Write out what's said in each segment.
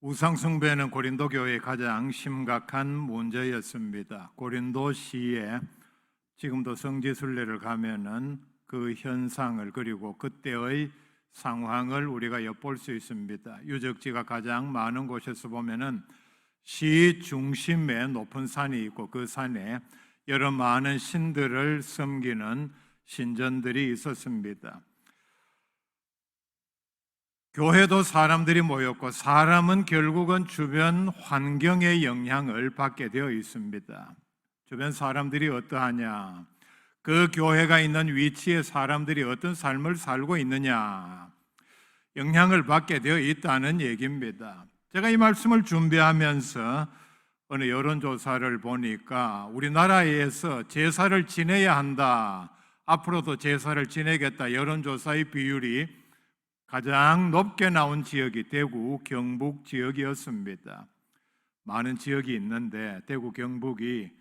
우상숭배는 고린도 교회의 가장 심각한 문제였습니다. 고린도시에 지금도 성지순례를 가면은 그 현상을 그리고 그때의 상황을 우리가 엿볼 수 있습니다. 유적지가 가장 많은 곳에서 보면은 시 중심에 높은 산이 있고 그 산에 여러 많은 신들을 섬기는 신전들이 있었습니다. 교회도 사람들이 모였고 사람은 결국은 주변 환경의 영향을 받게 되어 있습니다. 주변 사람들이 어떠하냐, 그 교회가 있는 위치에 사람들이 어떤 삶을 살고 있느냐, 영향을 받게 되어 있다는 얘기입니다. 제가 이 말씀을 준비하면서 어느 여론조사를 보니까 우리나라에서 제사를 지내야 한다, 앞으로도 제사를 지내겠다, 여론조사의 비율이 가장 높게 나온 지역이 대구, 경북 지역이었습니다. 많은 지역이 있는데 대구, 경북이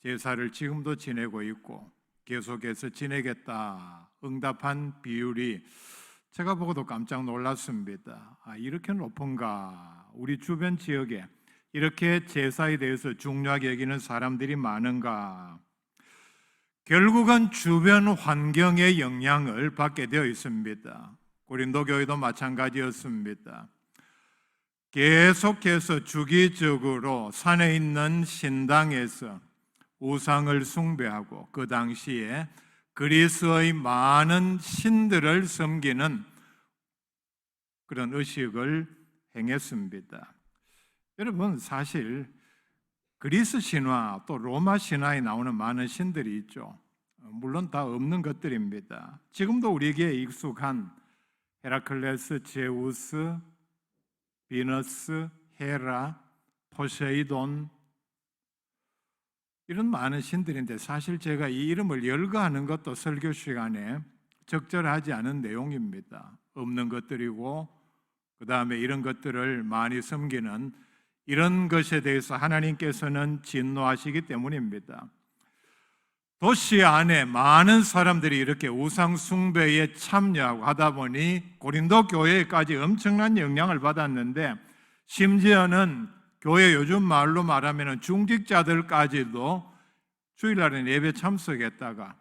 제사를 지금도 지내고 있고 계속해서 지내겠다 응답한 비율이 제가 보고도 깜짝 놀랐습니다. 이렇게 높은가? 우리 주변 지역에 이렇게 제사에 대해서 중요하게 여기는 사람들이 많은가? 결국은 주변 환경의 영향을 받게 되어 있습니다. 고린도 교회도 마찬가지였습니다. 계속해서 주기적으로 산에 있는 신당에서 우상을 숭배하고 그 당시에 그리스의 많은 신들을 섬기는 그런 의식을 행했습니다. 여러분, 사실 그리스 신화 또 로마 신화에 나오는 많은 신들이 있죠. 물론 다 없는 것들입니다. 지금도 우리에게 익숙한 헤라클레스, 제우스, 비너스, 헤라, 포세이돈 이런 많은 신들인데 사실 제가 이 이름을 열거하는 것도 설교 시간에 적절하지 않은 내용입니다. 없는 것들이고 그 다음에 이런 것들을 많이 섬기는 이런 것에 대해서 하나님께서는 진노하시기 때문입니다. 도시 안에 많은 사람들이 이렇게 우상 숭배에 참여하고 하다 보니 고린도 교회까지 엄청난 영향을 받았는데 심지어는 교회 요즘 말로 말하면 중직자들까지도 주일날에 예배 참석했다가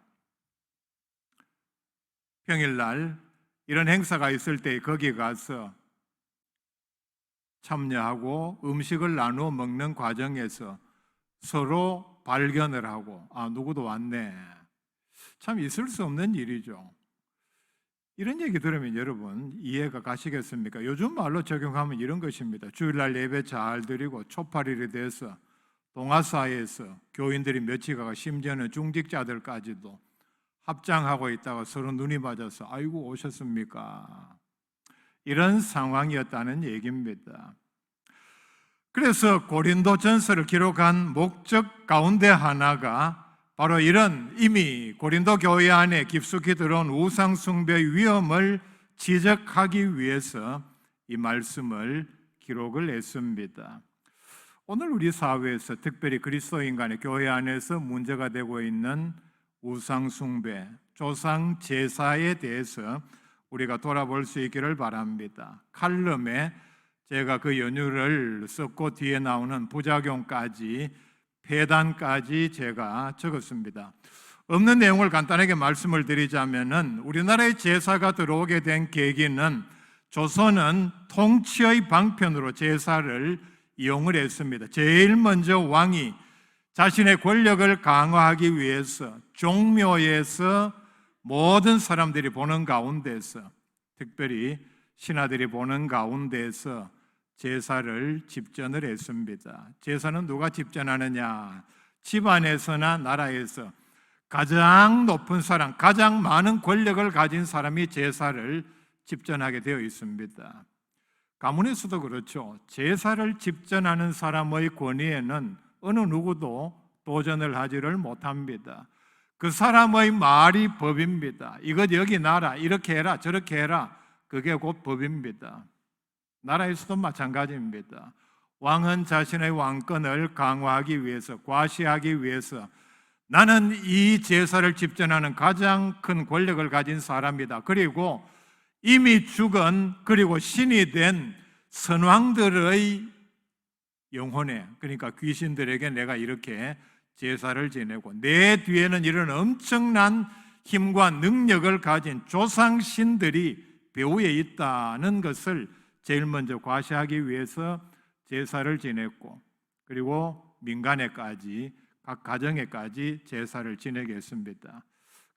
평일날 이런 행사가 있을 때 거기 가서 참여하고 음식을 나누어 먹는 과정에서 서로 발견을 하고 누구도 왔네. 참 있을 수 없는 일이죠. 이런 얘기 들으면 여러분 이해가 가시겠습니까? 요즘 말로 적용하면 이런 것입니다. 주일날 예배 잘 드리고 초파일이 돼서 동아사에서 교인들이 며칠 가가 심지어는 중직자들까지도 합장하고 있다가 서로 눈이 맞아서 아이고 오셨습니까? 이런 상황이었다는 얘기입니다. 그래서 고린도전서를 기록한 목적 가운데 하나가 바로 이런 이미 고린도 교회 안에 깊숙이 들어온 우상 숭배의 위험을 지적하기 위해서 이 말씀을 기록을 했습니다. 오늘 우리 사회에서 특별히 그리스도인 간의 교회 안에서 문제가 되고 있는 우상 숭배, 조상 제사에 대해서 우리가 돌아볼 수 있기를 바랍니다. 칼럼에 제가 그 연유를 썼고 뒤에 나오는 부작용까지 폐단까지 제가 적었습니다. 없는 내용을 간단하게 말씀을 드리자면은 우리나라의 제사가 들어오게 된 계기는 조선은 통치의 방편으로 제사를 이용을 했습니다. 제일 먼저 왕이 자신의 권력을 강화하기 위해서 종묘에서 모든 사람들이 보는 가운데서 특별히 신하들이 보는 가운데서 제사를 집전을 했습니다. 제사는 누가 집전하느냐? 집안에서나 나라에서 가장 높은 사람, 가장 많은 권력을 가진 사람이 제사를 집전하게 되어 있습니다. 가문에서도 그렇죠. 제사를 집전하는 사람의 권위에는 어느 누구도 도전을 하지를 못합니다. 그 사람의 말이 법입니다. 이것 여기 놔라, 이렇게 해라, 저렇게 해라, 그게 곧 법입니다. 나라에서도 마찬가지입니다. 왕은 자신의 왕권을 강화하기 위해서, 과시하기 위해서 나는 이 제사를 집전하는 가장 큰 권력을 가진 사람이다. 그리고 이미 죽은 그리고 신이 된 선왕들의 영혼에, 그러니까 귀신들에게 내가 이렇게 제사를 지내고 내 뒤에는 이런 엄청난 힘과 능력을 가진 조상신들이 배후에 있다는 것을 제일 먼저 과시하기 위해서 제사를 지냈고, 그리고 민간에까지, 각 가정에까지 제사를 지내게 했습니다.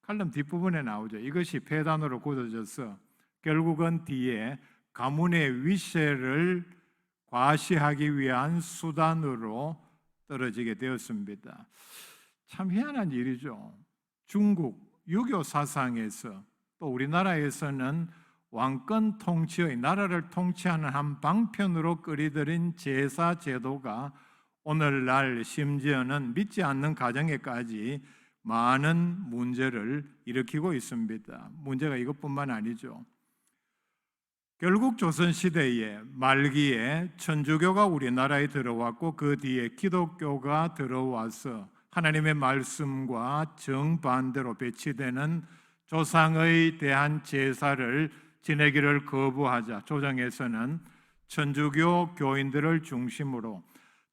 칼럼 뒷부분에 나오죠. 이것이 폐단으로 굳어져서 결국은 뒤에 가문의 위세를 과시하기 위한 수단으로 떨어지게 되었습니다. 참 희한한 일이죠. 중국 유교 사상에서 또 우리나라에서는 왕권 통치의, 나라를 통치하는 한 방편으로 끌이들인 제사 제도가 오늘날 심지어는 믿지 않는 가정에까지 많은 문제를 일으키고 있습니다. 문제가 이것뿐만 아니죠. 결국 조선시대의 말기에 천주교가 우리나라에 들어왔고 그 뒤에 기독교가 들어와서 하나님의 말씀과 정반대로 배치되는 조상에 대한 제사를 지내기를 거부하자 조정에서는 천주교 교인들을 중심으로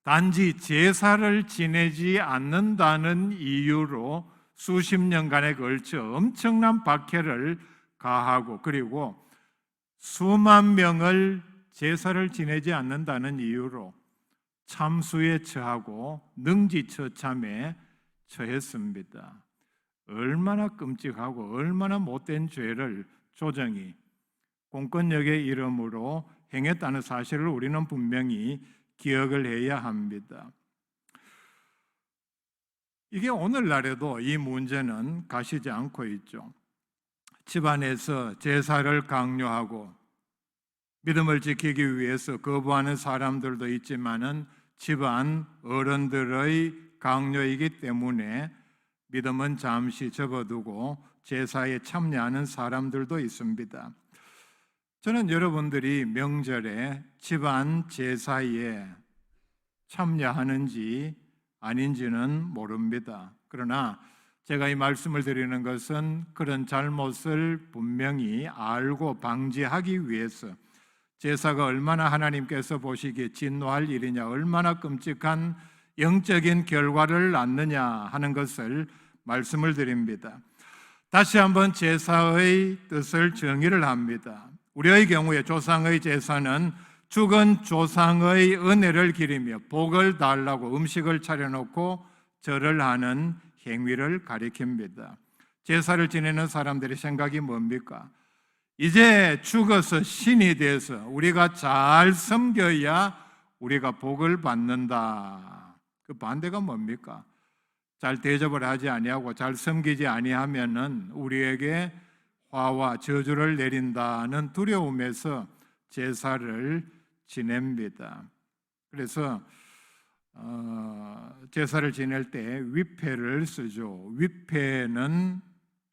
단지 제사를 지내지 않는다는 이유로 수십 년간에 걸쳐 엄청난 박해를 가하고, 그리고 수만 명을 제사를 지내지 않는다는 이유로 참수에 처하고 능지처참에 처했습니다. 얼마나 끔찍하고 얼마나 못된 죄를 조정이 공권력의 이름으로 행했다는 사실을 우리는 분명히 기억을 해야 합니다. 이게 오늘날에도 이 문제는 가시지 않고 있죠. 집안에서 제사를 강요하고 믿음을 지키기 위해서 거부하는 사람들도 있지만은 집안 어른들의 강요이기 때문에 믿음은 잠시 접어두고 제사에 참여하는 사람들도 있습니다. 저는 여러분들이 명절에 집안 제사에 참여하는지 아닌지는 모릅니다. 그러나 제가 이 말씀을 드리는 것은 그런 잘못을 분명히 알고 방지하기 위해서 제사가 얼마나 하나님께서 보시기에 진노할 일이냐, 얼마나 끔찍한 영적인 결과를 낳느냐 하는 것을 말씀을 드립니다. 다시 한번 제사의 뜻을 정의를 합니다. 우리의 경우에 조상의 제사는 죽은 조상의 은혜를 기리며 복을 달라고 음식을 차려놓고 절을 하는 행위를 가리킵니다. 제사를 지내는 사람들의 생각이 뭡니까? 이제 죽어서 신이 돼서 우리가 잘 섬겨야 우리가 복을 받는다. 그 반대가 뭡니까? 잘 대접을 하지 아니하고 잘 섬기지 아니하면은 우리에게 화와 저주를 내린다는 두려움에서 제사를 지냅니다. 그래서 제사를 지낼 때 위패를 쓰죠. 위패는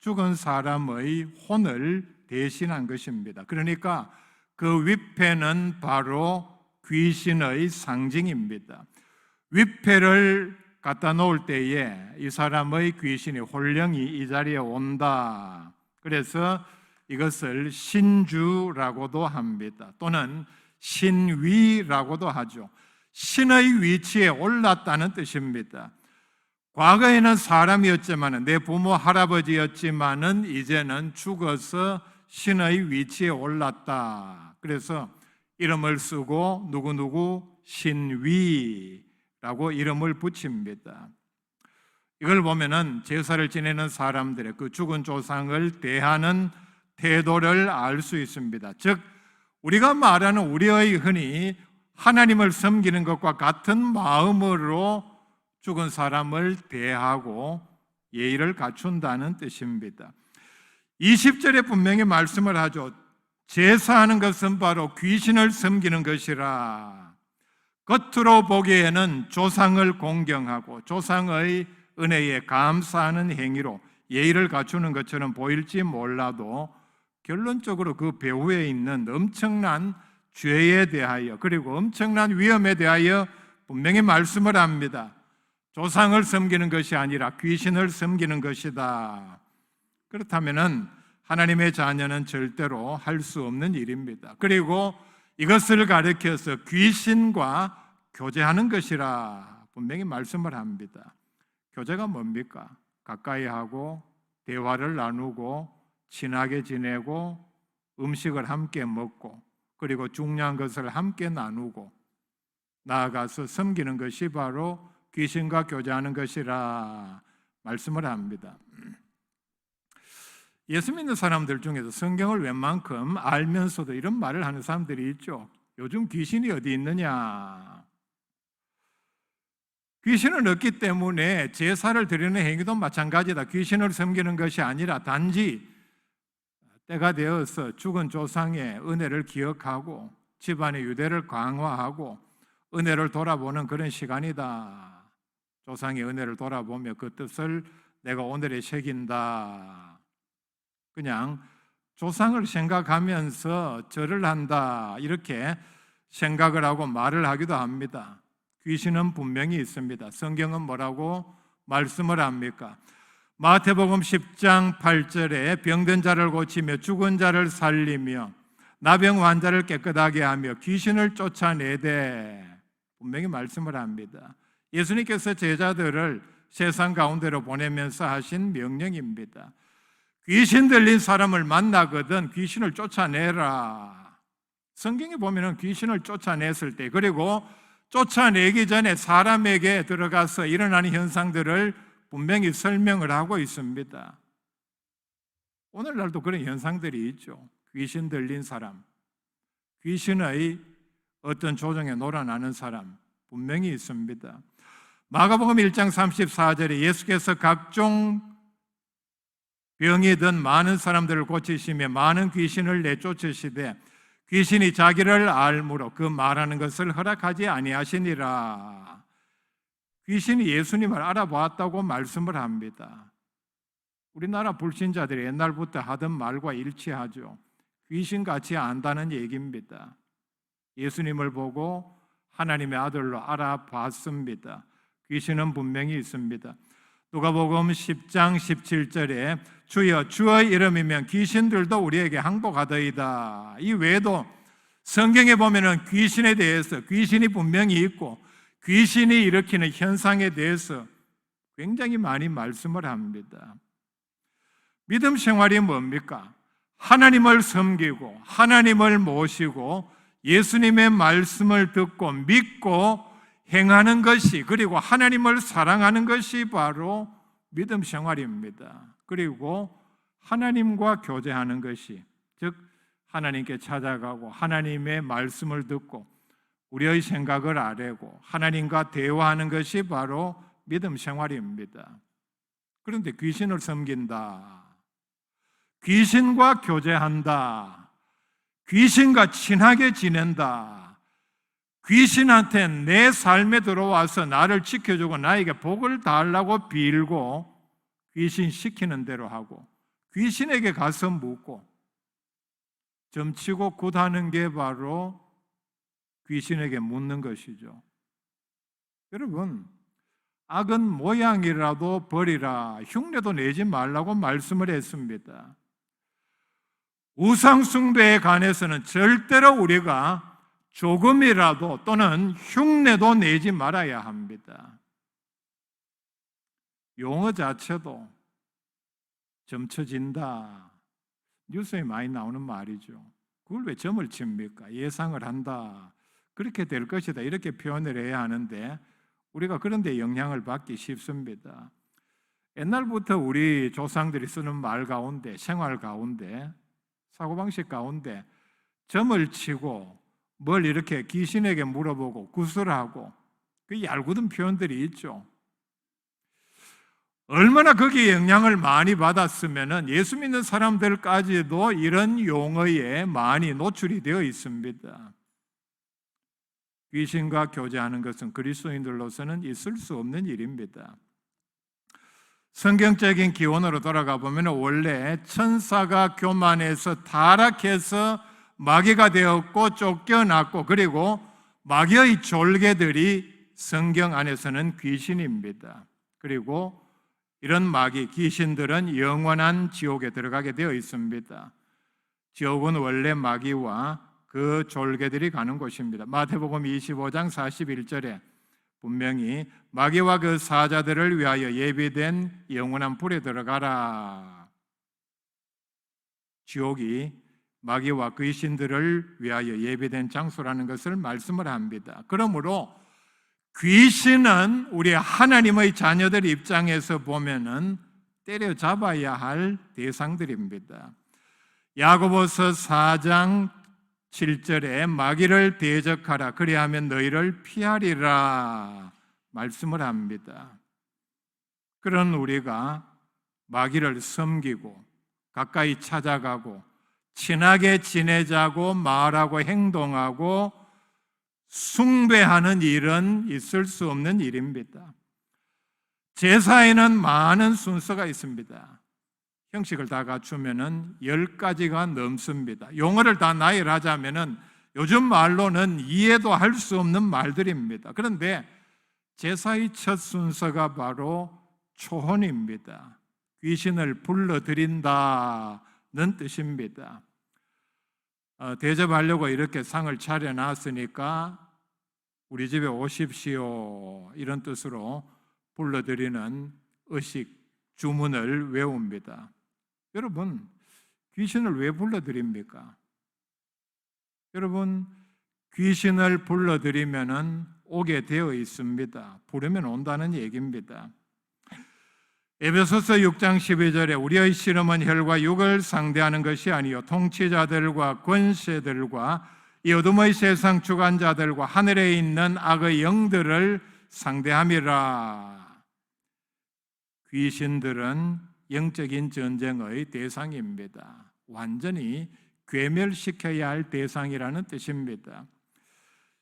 죽은 사람의 혼을 대신한 것입니다. 그러니까 그 위패는 바로 귀신의 상징입니다. 위패를 갖다 놓을 때에 이 사람의 귀신이, 혼령이 이 자리에 온다. 그래서 이것을 신주라고도 합니다. 또는 신위라고도 하죠. 신의 위치에 올랐다는 뜻입니다. 과거에는 사람이었지만, 내 부모 할아버지였지만은 이제는 죽어서 신의 위치에 올랐다. 그래서 이름을 쓰고 누구누구 신위라고 이름을 붙입니다. 이걸 보면은 제사를 지내는 사람들의 그 죽은 조상을 대하는 태도를 알 수 있습니다. 즉 우리가 말하는 우리의 흔히 하나님을 섬기는 것과 같은 마음으로 죽은 사람을 대하고 예의를 갖춘다는 뜻입니다. 20절에 분명히 말씀을 하죠. 제사하는 것은 바로 귀신을 섬기는 것이라. 겉으로 보기에는 조상을 공경하고 조상의 은혜에 감사하는 행위로 예의를 갖추는 것처럼 보일지 몰라도 결론적으로 그 배후에 있는 엄청난 죄에 대하여, 그리고 엄청난 위험에 대하여 분명히 말씀을 합니다. 조상을 섬기는 것이 아니라 귀신을 섬기는 것이다. 그렇다면 하나님의 자녀는 절대로 할 수 없는 일입니다. 그리고 이것을 가리켜서 귀신과 교제하는 것이라 분명히 말씀을 합니다. 교제가 뭡니까? 가까이 하고 대화를 나누고 친하게 지내고 음식을 함께 먹고 그리고 중요한 것을 함께 나누고 나아가서 섬기는 것이 바로 귀신과 교제하는 것이라 말씀을 합니다. 예수 믿는 사람들 중에서 성경을 웬만큼 알면서도 이런 말을 하는 사람들이 있죠. 요즘 귀신이 어디 있느냐? 귀신은 없기 때문에 제사를 드리는 행위도 마찬가지다. 귀신을 섬기는 것이 아니라 단지 때가 되어서 죽은 조상의 은혜를 기억하고 집안의 유대를 강화하고 은혜를 돌아보는 그런 시간이다. 조상의 은혜를 돌아보며 그 뜻을 내가 오늘에 새긴다. 그냥 조상을 생각하면서 절을 한다 이렇게 생각을 하고 말을 하기도 합니다. 귀신은 분명히 있습니다. 성경은 뭐라고 말씀을 합니까? 마태복음 10장 8절에 병든 자를 고치며 죽은 자를 살리며 나병 환자를 깨끗하게 하며 귀신을 쫓아내되 분명히 말씀을 합니다. 예수님께서 제자들을 세상 가운데로 보내면서 하신 명령입니다. 귀신 들린 사람을 만나거든 귀신을 쫓아내라. 성경에 보면 귀신을 쫓아냈을 때 그리고 쫓아내기 전에 사람에게 들어가서 일어나는 현상들을 분명히 설명을 하고 있습니다. 오늘날도 그런 현상들이 있죠. 귀신 들린 사람, 귀신의 어떤 조정에 놀아나는 사람 분명히 있습니다. 마가복음 1장 34절에 예수께서 각종 병이 든 많은 사람들을 고치시며 많은 귀신을 내쫓으시되 귀신이 자기를 알므로 그 말하는 것을 허락하지 아니하시니라. 귀신이 예수님을 알아보았다고 말씀을 합니다. 우리나라 불신자들이 옛날부터 하던 말과 일치하죠. 귀신같이 안다는 얘기입니다. 예수님을 보고 하나님의 아들로 알아봤습니다. 귀신은 분명히 있습니다. 누가복음 10장 17절에 주여 주의 이름이면 귀신들도 우리에게 항복하더이다. 이 외에도 성경에 보면은 귀신에 대해서 귀신이 분명히 있고 귀신이 일으키는 현상에 대해서 굉장히 많이 말씀을 합니다. 믿음 생활이 뭡니까? 하나님을 섬기고 하나님을 모시고 예수님의 말씀을 듣고 믿고 행하는 것이 그리고 하나님을 사랑하는 것이 바로 믿음 생활입니다. 그리고 하나님과 교제하는 것이 즉 하나님께 찾아가고 하나님의 말씀을 듣고 우리의 생각을 아뢰고 하나님과 대화하는 것이 바로 믿음 생활입니다. 그런데 귀신을 섬긴다, 귀신과 교제한다, 귀신과 친하게 지낸다, 귀신한테 내 삶에 들어와서 나를 지켜주고 나에게 복을 달라고 빌고 귀신 시키는 대로 하고 귀신에게 가서 묻고 점치고 굿하는 게 바로 귀신에게 묻는 것이죠. 여러분, 악은 모양이라도 버리라, 흉내도 내지 말라고 말씀을 했습니다. 우상 숭배에 관해서는 절대로 우리가 조금이라도 또는 흉내도 내지 말아야 합니다. 용어 자체도 점쳐진다, 뉴스에 많이 나오는 말이죠. 그걸 왜 점을 칩니까? 예상을 한다, 그렇게 될 것이다 이렇게 표현을 해야 하는데 우리가 그런 데 영향을 받기 쉽습니다. 옛날부터 우리 조상들이 쓰는 말 가운데, 생활 가운데, 사고방식 가운데 점을 치고 뭘 이렇게 귀신에게 물어보고 구슬하고 그 얄궂은 표현들이 있죠. 얼마나 거기에 영향을 많이 받았으면 예수 믿는 사람들까지도 이런 용어에 많이 노출이 되어 있습니다. 귀신과 교제하는 것은 그리스도인들로서는 있을 수 없는 일입니다. 성경적인 기원으로 돌아가 보면 원래 천사가 교만해서 타락해서 마귀가 되었고 쫓겨났고 그리고 마귀의 졸개들이 성경 안에서는 귀신입니다. 그리고 이런 마귀, 귀신들은 영원한 지옥에 들어가게 되어 있습니다. 지옥은 원래 마귀와 그 졸개들이 가는 곳입니다. 마태복음 25장 41절에 분명히 마귀와 그 사자들을 위하여 예비된 영원한 불에 들어가라. 지옥이 마귀와 귀신들을 위하여 예비된 장소라는 것을 말씀을 합니다. 그러므로 귀신은 우리 하나님의 자녀들 입장에서 보면은 때려잡아야 할 대상들입니다. 야고보서 4장 7절에 마귀를 대적하라 그리하면 너희를 피하리라 말씀을 합니다. 그런 우리가 마귀를 섬기고 가까이 찾아가고 친하게 지내자고 말하고 행동하고 숭배하는 일은 있을 수 없는 일입니다. 제사에는 많은 순서가 있습니다. 형식을 다 갖추면은 10가지가 넘습니다. 용어를 다 나열하자면은 요즘 말로는 이해도 할 수 없는 말들입니다. 그런데 제사의 첫 순서가 바로 초혼입니다. 귀신을 불러들인다는 뜻입니다. 대접하려고 이렇게 상을 차려놨으니까 우리 집에 오십시오 이런 뜻으로 불러들이는 의식 주문을 외웁니다. 여러분, 귀신을 왜 불러들입니까? 여러분, 귀신을 불러들이면은 오게 되어 있습니다. 부르면 온다는 얘기입니다. 에베소서 6장 12절에 우리의 씨름은 혈과 육을 상대하는 것이 아니요 통치자들과 권세들과 이 어둠의 세상 주관자들과 하늘에 있는 악의 영들을 상대함이라. 귀신들은 영적인 전쟁의 대상입니다. 완전히 괴멸시켜야 할 대상이라는 뜻입니다.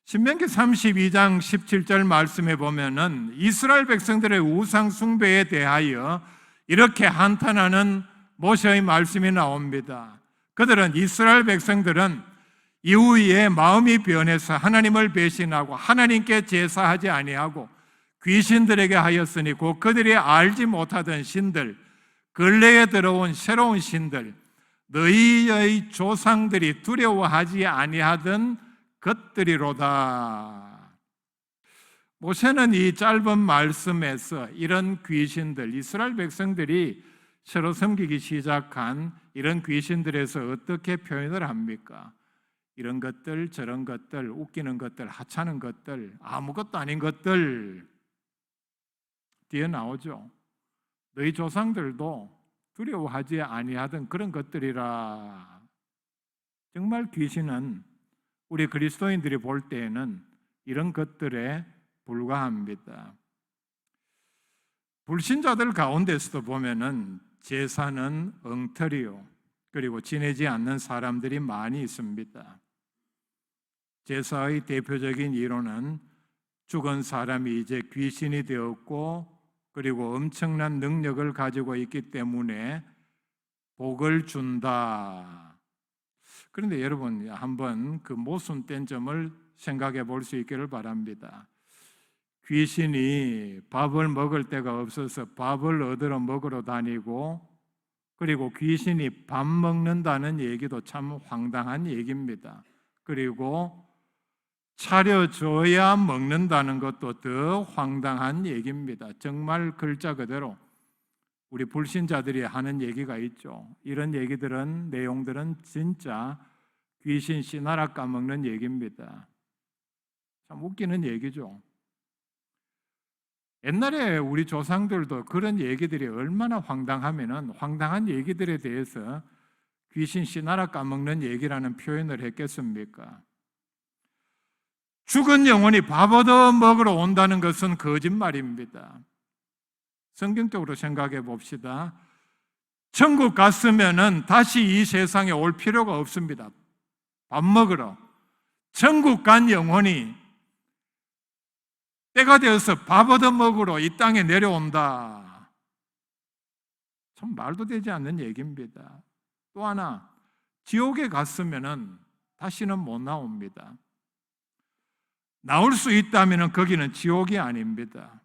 신명기 32장 17절 말씀에 보면은 이스라엘 백성들의 우상 숭배에 대하여 이렇게 한탄하는 모세의 말씀이 나옵니다. 그들은 이스라엘 백성들은 이후에 마음이 변해서 하나님을 배신하고 하나님께 제사하지 아니하고 귀신들에게 하였으니 곧 그들이 알지 못하던 신들, 근래에 들어온 새로운 신들, 너희의 조상들이 두려워하지 아니하던 것들이로다. 모세는 이 짧은 말씀에서 이런 귀신들, 이스라엘 백성들이 서로 섬기기 시작한 이런 귀신들에서 어떻게 표현을 합니까? 이런 것들, 저런 것들, 웃기는 것들, 하찮은 것들, 아무것도 아닌 것들 뒤에 나오죠. 너희 조상들도 두려워하지 아니하던 그런 것들이라. 정말 귀신은 우리 그리스도인들이 볼 때에는 이런 것들에 불과합니다. 불신자들 가운데서도 보면은 제사는 엉터리요. 그리고 지내지 않는 사람들이 많이 있습니다. 제사의 대표적인 이론은 죽은 사람이 이제 귀신이 되었고 그리고 엄청난 능력을 가지고 있기 때문에 복을 준다. 그런데 여러분 한번 그 모순된 점을 생각해 볼 수 있기를 바랍니다. 귀신이 밥을 먹을 데가 없어서 밥을 얻으러 먹으러 다니고 그리고 귀신이 밥 먹는다는 얘기도 참 황당한 얘기입니다. 그리고 차려줘야 먹는다는 것도 더 황당한 얘기입니다. 정말 글자 그대로 우리 불신자들이 하는 얘기가 있죠. 이런 얘기들은 내용들은 진짜 귀신 씨나라 까먹는 얘기입니다. 참 웃기는 얘기죠. 옛날에 우리 조상들도 그런 얘기들이 얼마나 황당하면은 황당한 얘기들에 대해서 귀신 씨나라 까먹는 얘기라는 표현을 했겠습니까? 죽은 영혼이 밥 얻어 먹으러 온다는 것은 거짓말입니다. 성경적으로 생각해 봅시다. 천국 갔으면은 다시 이 세상에 올 필요가 없습니다. 밥 먹으러. 천국 간 영혼이 때가 되어서 밥 얻어 먹으러 이 땅에 내려온다. 참 말도 되지 않는 얘기입니다. 또 하나, 지옥에 갔으면은 다시는 못 나옵니다. 나올 수 있다면 거기는 지옥이 아닙니다.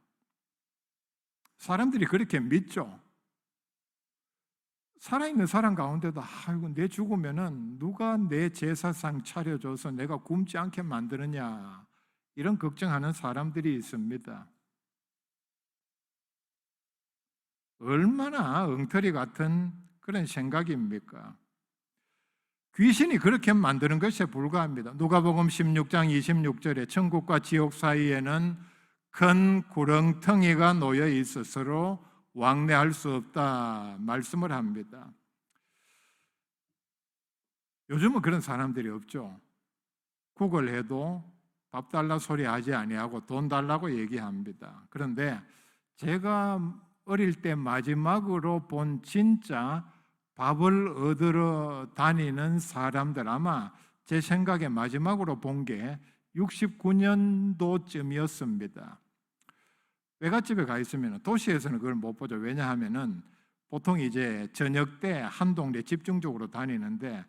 사람들이 그렇게 믿죠. 살아있는 사람 가운데도 아이고 내 죽으면은 누가 내 제사상 차려줘서 내가 굶지 않게 만드느냐 이런 걱정하는 사람들이 있습니다. 얼마나 엉터리 같은 그런 생각입니까? 귀신이 그렇게 만드는 것에 불과합니다. 누가복음 16장 26절에 천국과 지옥 사이에는 큰 구렁텅이가 놓여 있어 서로 왕래할 수 없다 말씀을 합니다. 요즘은 그런 사람들이 없죠. 구걸해도 밥 달라 소리 하지 아니하고 돈 달라고 얘기합니다. 그런데 제가 어릴 때 마지막으로 본 진짜 밥을 얻으러 다니는 사람들, 아마 제 생각에 마지막으로 본 게 69년도쯤이었습니다. 외갓집에 가 있으면 도시에서는 그걸 못 보죠. 왜냐하면은 보통 이제 저녁 때 한 동네 집중적으로 다니는데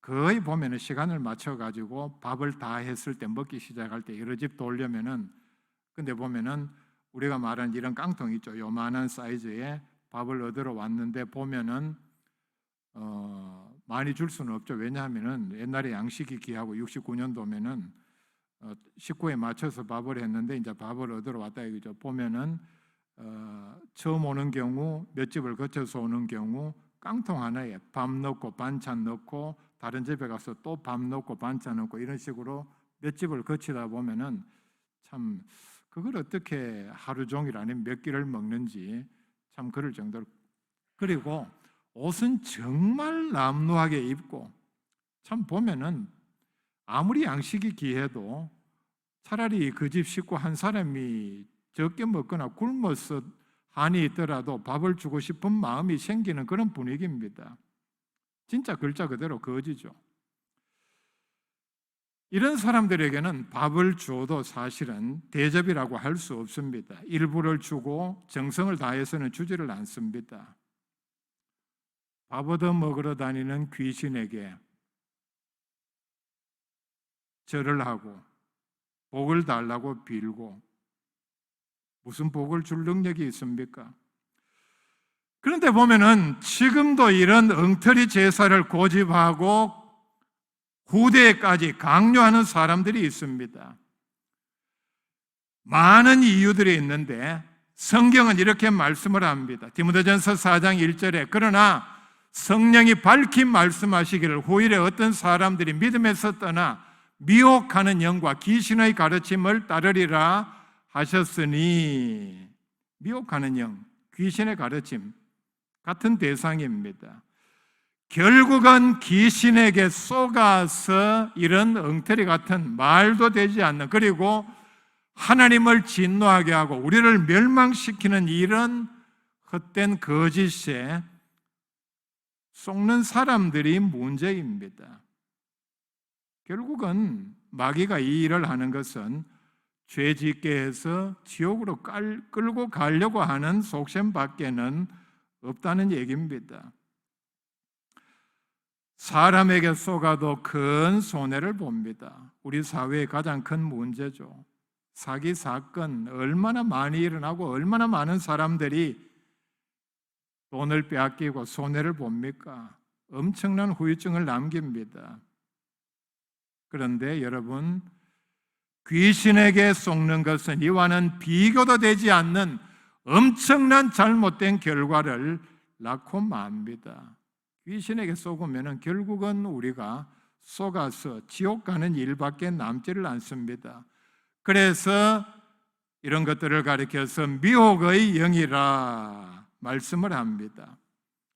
거의 보면은 시간을 맞춰 가지고 밥을 다 했을 때 먹기 시작할 때 여러 집 돌려면은 근데 보면은 우리가 말하는 이런 깡통 있죠. 요만한 사이즈의 밥을 얻으러 왔는데 보면은 많이 줄 수는 없죠. 왜냐하면은 옛날에 양식이 귀하고 69년도면은 식구에 맞춰서 밥을 했는데 이제 밥을 얻으러 왔다 이거죠. 보면은 처음 오는 경우 몇 집을 거쳐서 오는 경우 깡통 하나에 밥 넣고 반찬 넣고 다른 집에 가서 또 밥 넣고 반찬 넣고 이런 식으로 몇 집을 거치다 보면은 참 그걸 어떻게 하루 종일 아니면 몇 끼를 먹는지 참 그럴 정도로. 그리고 옷은 정말 남루하게 입고 참 보면은 아무리 양식이 귀해도 차라리 그 집 식구 한 사람이 적게 먹거나 굶어서 한이 있더라도 밥을 주고 싶은 마음이 생기는 그런 분위기입니다. 진짜 글자 그대로 거지죠. 이런 사람들에게는 밥을 줘도 사실은 대접이라고 할 수 없습니다. 일부를 주고 정성을 다해서는 주지를 않습니다. 밥 얻어 먹으러 다니는 귀신에게 절을 하고 복을 달라고 빌고 무슨 복을 줄 능력이 있습니까? 그런데 보면은 지금도 이런 엉터리 제사를 고집하고 후대에까지 강요하는 사람들이 있습니다. 많은 이유들이 있는데 성경은 이렇게 말씀을 합니다. 디모데전서 4장 1절에 그러나 성령이 밝히 말씀하시기를 후일에 어떤 사람들이 믿음에서 떠나 미혹하는 영과 귀신의 가르침을 따르리라 하셨으니 미혹하는 영, 귀신의 가르침 같은 대상입니다. 결국은 귀신에게 속아서 이런 엉터리 같은 말도 되지 않는 그리고 하나님을 진노하게 하고 우리를 멸망시키는 이런 헛된 거짓에 속는 사람들이 문제입니다. 결국은 마귀가 이 일을 하는 것은 죄 짓게 해서 지옥으로 끌고 가려고 하는 속셈밖에는 없다는 얘기입니다. 사람에게 속아도 큰 손해를 봅니다. 우리 사회의 가장 큰 문제죠. 사기 사건 얼마나 많이 일어나고 얼마나 많은 사람들이 돈을 빼앗기고 손해를 봅니까? 엄청난 후유증을 남깁니다. 그런데 여러분, 귀신에게 속는 것은 이와는 비교도 되지 않는 엄청난 잘못된 결과를 낳고 맙니다. 귀신에게 속으면 결국은 우리가 속아서 지옥 가는 일밖에 남지를 않습니다. 그래서 이런 것들을 가리켜서 미혹의 영이라 말씀을 합니다.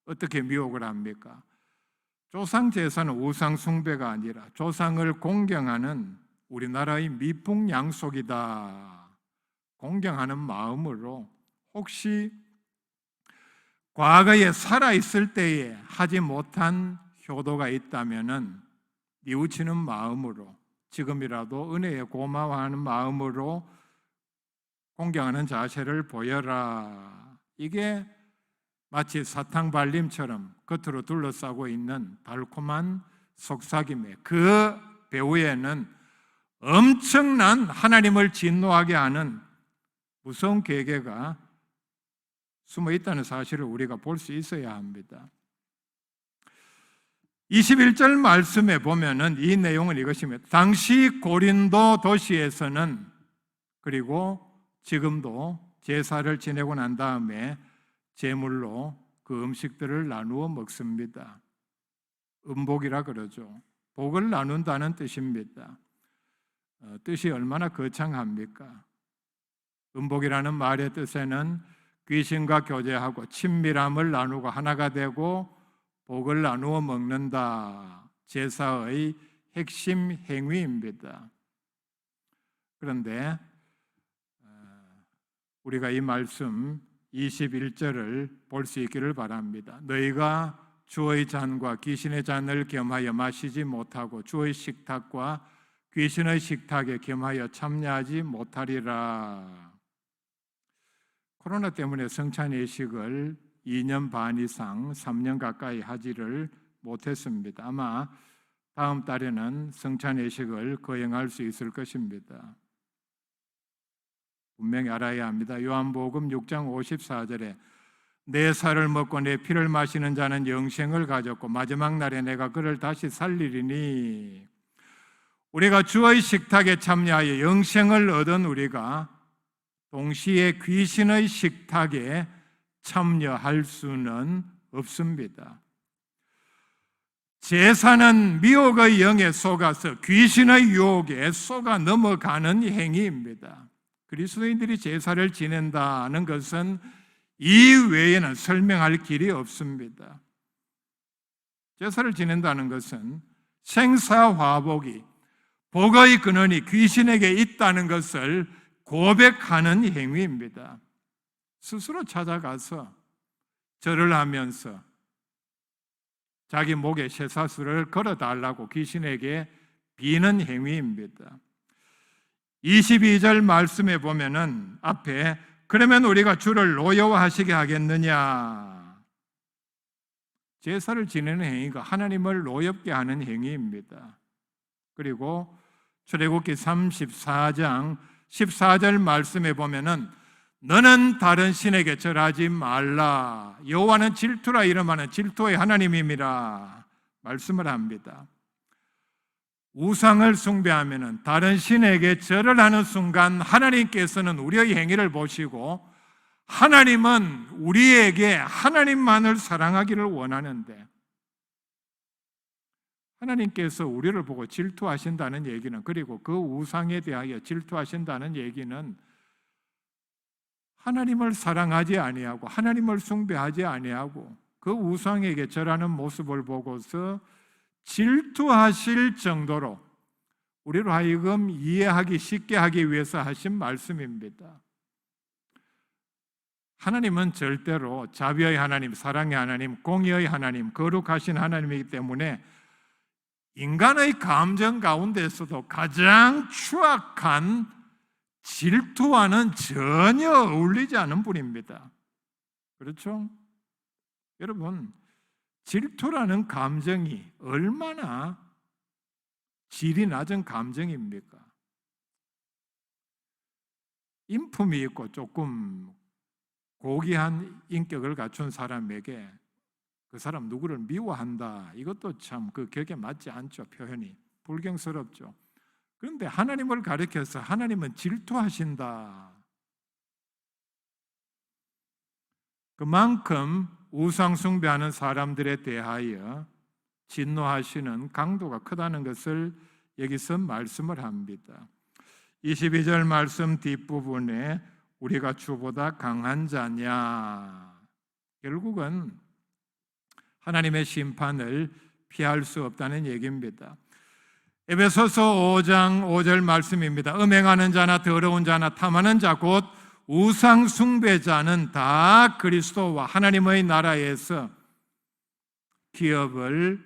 어떻게 미혹을 합니까? 조상 제사는 우상 숭배가 아니라 조상을 공경하는 우리나라의 미풍양속이다. 공경하는 마음으로 혹시 과거에 살아있을 때에 하지 못한 효도가 있다면은 뉘우치는 마음으로 지금이라도 은혜에 고마워하는 마음으로 공경하는 자세를 보여라. 이게 마치 사탕발림처럼 겉으로 둘러싸고 있는 달콤한 속삭임에 그 배후에는 엄청난 하나님을 진노하게 하는 무서운 계계가 숨어 있다는 사실을 우리가 볼 수 있어야 합니다. 21절 말씀에 보면은 이 내용은 이것입니다. 당시 고린도 도시에서는, 그리고 지금도 제사를 지내고 난 다음에 제물로 그 음식들을 나누어 먹습니다. 음복이라 그러죠. 복을 나눈다는 뜻입니다. 뜻이 얼마나 거창합니까? 음복이라는 말의 뜻에는 귀신과 교제하고 친밀함을 나누고 하나가 되고 복을 나누어 먹는다, 제사의 핵심 행위입니다. 그런데 우리가 이 말씀 21절을 볼 수 있기를 바랍니다. 너희가 주의 잔과 귀신의 잔을 겸하여 마시지 못하고 주의 식탁과 귀신의 식탁에 겸하여 참여하지 못하리라. 코로나 때문에 성찬 예식을 2년 반 이상 3년 가까이 하지를 못했습니다. 아마 다음 달에는 성찬 예식을 거행할 수 있을 것입니다. 분명히 알아야 합니다. 요한복음 6장 54절에 내 살을 먹고 내 피를 마시는 자는 영생을 가졌고 마지막 날에 내가 그를 다시 살리리니, 우리가 주의 식탁에 참여하여 영생을 얻은 우리가 동시에 귀신의 식탁에 참여할 수는 없습니다. 제사는 미혹의 영에 속아서 귀신의 유혹에 속아 넘어가는 행위입니다. 그리스도인들이 제사를 지낸다는 것은 이 외에는 설명할 길이 없습니다. 제사를 지낸다는 것은 생사화복이, 복의 근원이 귀신에게 있다는 것을 고백하는 행위입니다. 스스로 찾아가서 절을 하면서 자기 목에 쇠사슬을 걸어달라고 귀신에게 비는 행위입니다. 22절 말씀에 보면은 앞에 그러면 우리가 주를 노여워하시게 하겠느냐. 제사를 지내는 행위가 하나님을 노엽게 하는 행위입니다. 그리고 출애굽기 34장 14절 말씀에 보면은 너는 다른 신에게 절하지 말라. 여호와는 질투라 이름하는 질투의 하나님임이라 말씀을 합니다. 우상을 숭배하면은 다른 신에게 절을 하는 순간 하나님께서는 우리의 행위를 보시고 하나님은 우리에게 하나님만을 사랑하기를 원하는데, 하나님께서 우리를 보고 질투하신다는 얘기는, 그리고 그 우상에 대하여 질투하신다는 얘기는 하나님을 사랑하지 아니하고 하나님을 숭배하지 아니하고 그 우상에게 절하는 모습을 보고서 질투하실 정도로 우리로 하여금 이해하기 쉽게 하기 위해서 하신 말씀입니다. 하나님은 절대로 자비의 하나님, 사랑의 하나님, 공의의 하나님, 거룩하신 하나님이기 때문에 인간의 감정 가운데서도 가장 추악한 질투와는 전혀 어울리지 않은 분입니다. 그렇죠? 여러분, 질투라는 감정이 얼마나 질이 낮은 감정입니까? 인품이 있고 조금 고귀한 인격을 갖춘 사람에게 그 사람 누구를 미워한다, 이것도 참 그 격에 맞지 않죠. 표현이 불경스럽죠. 그런데 하나님을 가리켜서 하나님은 질투하신다. 그만큼 우상 숭배하는 사람들에 대하여 진노하시는 강도가 크다는 것을 여기서 말씀을 합니다. 22절 말씀 뒷부분에 우리가 주보다 강한 자냐, 결국은 하나님의 심판을 피할 수 없다는 얘기입니다. 에베소서 5장 5절 말씀입니다. 음행하는 자나 더러운 자나 탐하는 자 곧 우상 숭배자는 다 그리스도와 하나님의 나라에서 기업을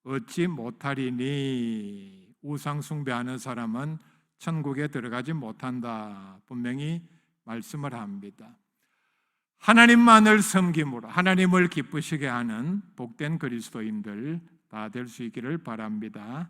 얻지 못하리니, 우상 숭배하는 사람은 천국에 들어가지 못한다, 분명히 말씀을 합니다. 하나님만을 섬김으로 하나님을 기쁘시게 하는 복된 그리스도인들 다 될 수 있기를 바랍니다.